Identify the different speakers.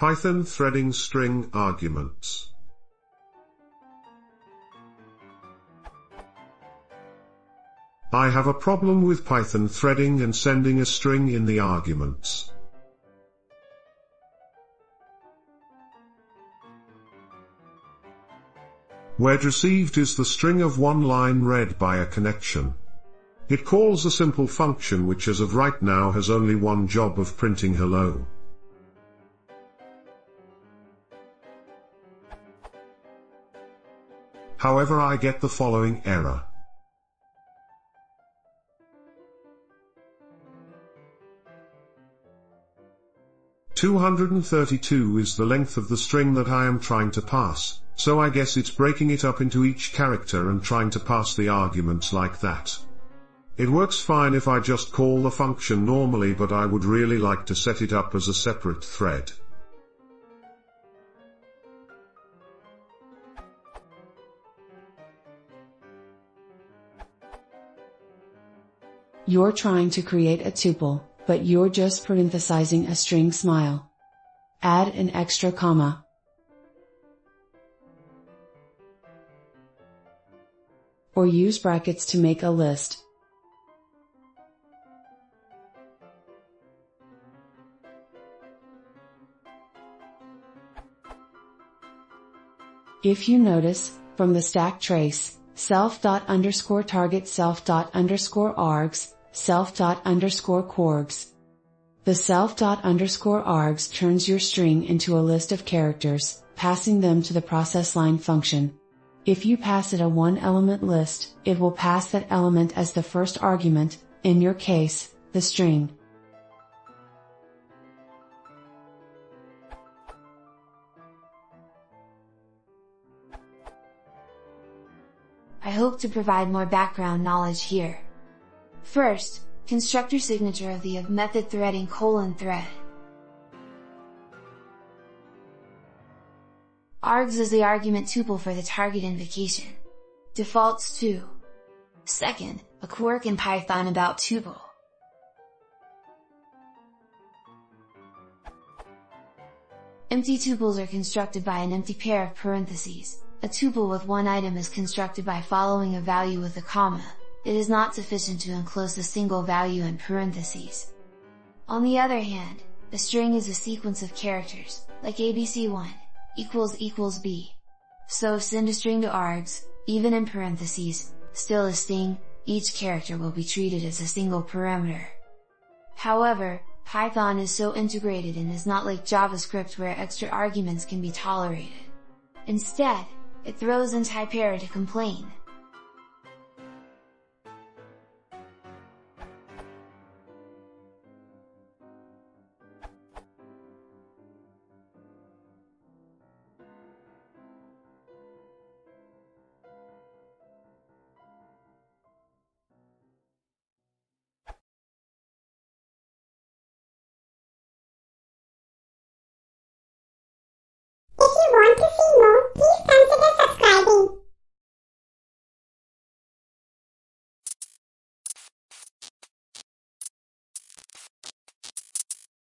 Speaker 1: Python threading string arguments. I have a problem with Python threading and sending a string in the arguments. Word received is the string of one line read by a connection. It calls a simple function which as of right now has only one job of printing hello. However, I get the following error. "232 is the length of the string that I am trying to pass, so I guess it's breaking it up into each character and trying to pass the arguments like that. It works fine if I just call the function normally, but I would really like to set it up as a separate thread."
Speaker 2: You're trying to create a tuple, but you're just parenthesizing a string smile. Add an extra comma. Or use brackets to make a list. If you notice, from the stack trace, self._target self._args, self._corgs. The self._args turns your string into a list of characters, passing them to the process line function. If you pass it a one-element list, it will pass that element as the first argument, in your case, the string.
Speaker 3: I hope to provide more background knowledge here. First, constructor signature of the of method threading :thread. Args is the argument tuple for the target invocation. Defaults to. Second, a quirk in Python about tuple. Empty tuples are constructed by an empty pair of parentheses. A tuple with one item is constructed by following a value with a comma. It is not sufficient to enclose a single value in parentheses. On the other hand, a string is a sequence of characters, like ABC1 == B. So send a string to args, even in parentheses, still a string, each character will be treated as a single parameter. However, Python is so integrated and is not like JavaScript where extra arguments can be tolerated. Instead, it throws in type error to complain.